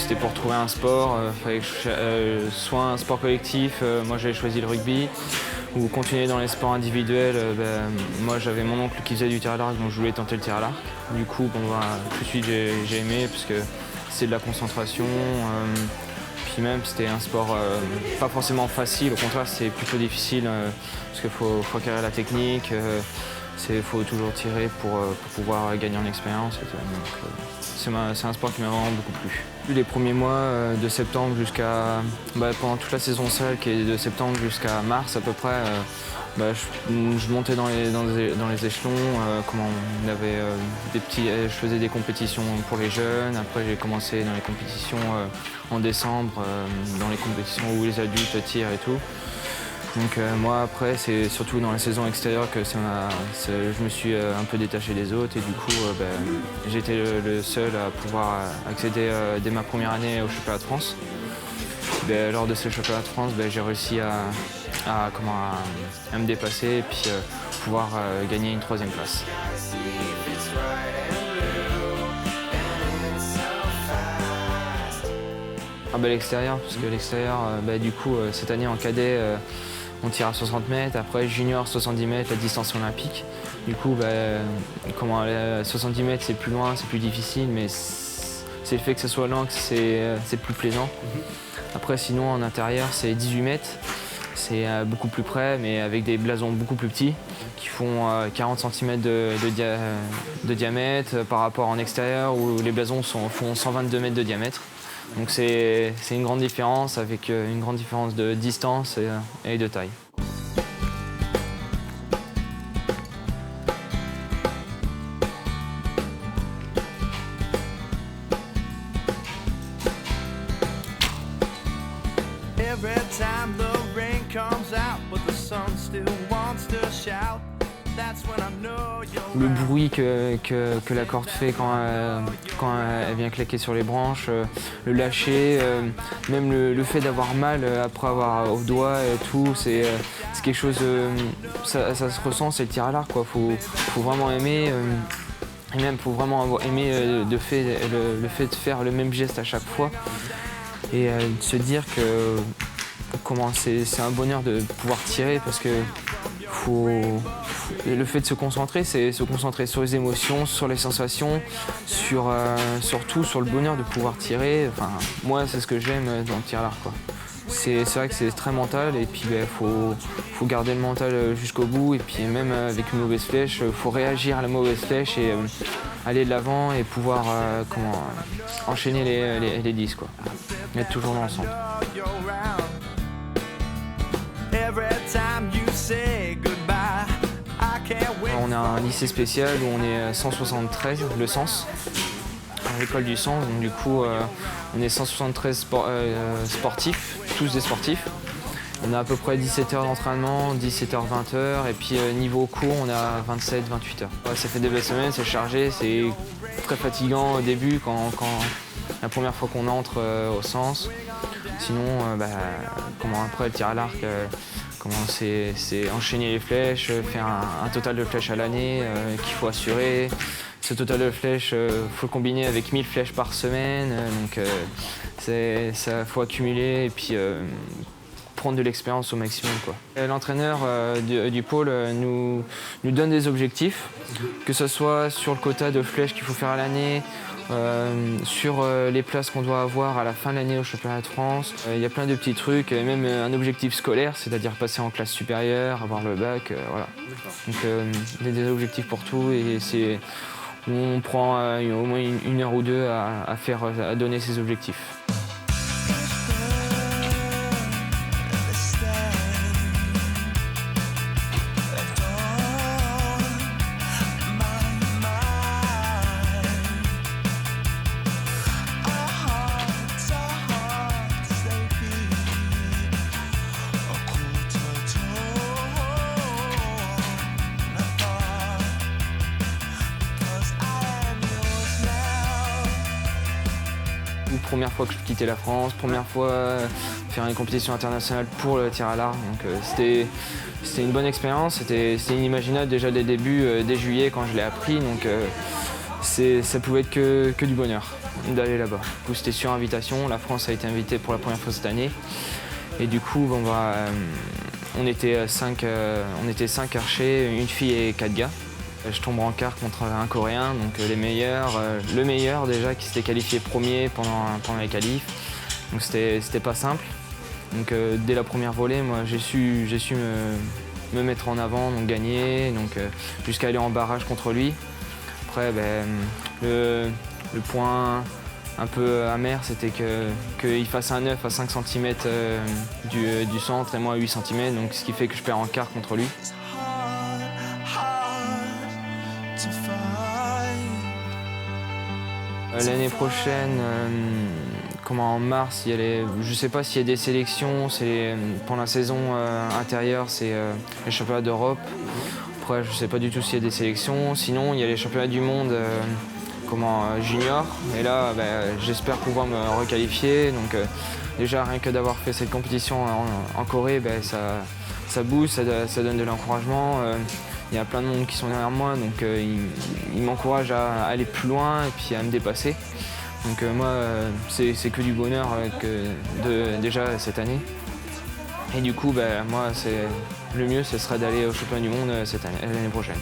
c'était pour trouver un sport. Fallait que soit un sport collectif, moi j'avais choisi le rugby, ou continuer dans les sports individuels. Moi j'avais mon oncle qui faisait du tir à l'arc, donc je voulais tenter le tir à l'arc. Du coup, tout de suite j'ai aimé parce que c'est de la concentration. Puis même c'était un sport pas forcément facile, au contraire c'est plutôt difficile parce qu'il faut acquérir la technique. Il faut toujours tirer pour pouvoir gagner en expérience. C'est un sport qui m'a vraiment beaucoup plu. Les premiers mois de septembre jusqu'à pendant toute la saison seule qui est de septembre jusqu'à mars à peu près, je montais dans les échelons. Je faisais des compétitions pour les jeunes. Après j'ai commencé dans les compétitions en décembre, dans les compétitions où les adultes tirent et tout. Donc moi après c'est surtout dans la saison extérieure que je me suis un peu détaché des autres et du coup j'étais le seul à pouvoir accéder dès ma première année au championnat de France. Lors de ce championnat de France, j'ai réussi à me dépasser et puis pouvoir gagner une 3e place. L'extérieur, parce que l'extérieur, du coup cette année en cadet on tire à 60 mètres, après junior 70 mètres, la distance olympique. Du coup, 70 mètres c'est plus loin, c'est plus difficile, mais c'est le fait que ce soit lent que c'est plus plaisant. Après sinon en intérieur c'est 18 mètres, c'est beaucoup plus près, mais avec des blasons beaucoup plus petits qui font 40 cm de diamètre par rapport en extérieur où les blasons font 122 mètres de diamètre. Donc c'est une grande différence avec une grande différence de distance et de taille. Le bruit que la corde fait quand elle vient claquer sur les branches, le lâcher, même le fait d'avoir mal après avoir au doigt et tout, c'est quelque chose, ça se ressent, c'est le tir à l'arc, quoi. Faut vraiment aimer, et même faut vraiment aimer le fait de faire le même geste à chaque fois et de se dire que c'est un bonheur de pouvoir tirer parce que le fait de se concentrer, c'est se concentrer sur les émotions, sur les sensations, surtout sur le bonheur de pouvoir tirer. Enfin, moi, c'est ce que j'aime dans le tir à l'arc, quoi. C'est vrai que c'est très mental et puis faut garder le mental jusqu'au bout et puis même avec une mauvaise flèche, faut réagir à la mauvaise flèche et aller de l'avant et pouvoir enchaîner les 10, quoi. Être toujours dans le centre. On a un lycée spécial où on est 173, le Sens, à l'école du Sens. Donc du coup, on est 173 sportifs, tous des sportifs. On a à peu près 17 heures d'entraînement, 17h, 20h. Et puis niveau cours, on a 27, 28 heures. Ouais, ça fait des belles semaines, c'est chargé, c'est très fatigant au début quand la première fois qu'on entre au Sens. Sinon, après le tir à l'arc, c'est enchaîner les flèches, faire un total de flèches à l'année qu'il faut assurer. Ce total de flèches, faut le combiner avec 1000 flèches par semaine. Donc ça faut accumuler et puis prendre de l'expérience au maximum, quoi. L'entraîneur du pôle nous donne des objectifs, que ce soit sur le quota de flèches qu'il faut faire à l'année, sur les places qu'on doit avoir à la fin de l'année au championnat de France. Il y a plein de petits trucs, et même un objectif scolaire, c'est-à-dire passer en classe supérieure, avoir le bac, voilà. Donc il y a des objectifs pour tout et on prend au moins une heure ou deux à donner ces objectifs. Première fois que je quittais la France, première fois faire une compétition internationale pour le tir à l'arc. Donc c'était une bonne expérience, c'était inimaginable déjà dès le début, dès juillet quand je l'ai appris. Donc ça pouvait être que du bonheur d'aller là-bas. Du coup, c'était sur invitation. La France a été invitée pour la première fois cette année. Et du coup, on était 5 archers, une fille et 4 gars. Je tombe en quart contre un Coréen, donc les meilleurs. Le meilleur déjà qui s'était qualifié premier pendant les qualifs. Donc c'était pas simple. Donc dès la première volée, moi j'ai su me mettre en avant, donc gagner, jusqu'à aller en barrage contre lui. Après, le point un peu amer, c'était qu'il fasse un 9 à 5 cm du centre et moi à 8 cm, donc ce qui fait que je perds en quart contre lui. L'année prochaine, en mars, je ne sais pas s'il y a des sélections, pour la saison intérieure, c'est les championnats d'Europe. Après, je ne sais pas du tout s'il y a des sélections. Sinon, il y a les championnats du monde junior. Et là, j'espère pouvoir me requalifier. Donc, déjà, rien que d'avoir fait cette compétition en Corée, ça booste, ça donne de l'encouragement. Il y a plein de monde qui sont derrière moi, donc ils m'encouragent à aller plus loin et puis à me dépasser. Donc moi, c'est que du bonheur déjà cette année. Et du coup, moi, le mieux, ce serait d'aller au championnat du monde l'année prochaine.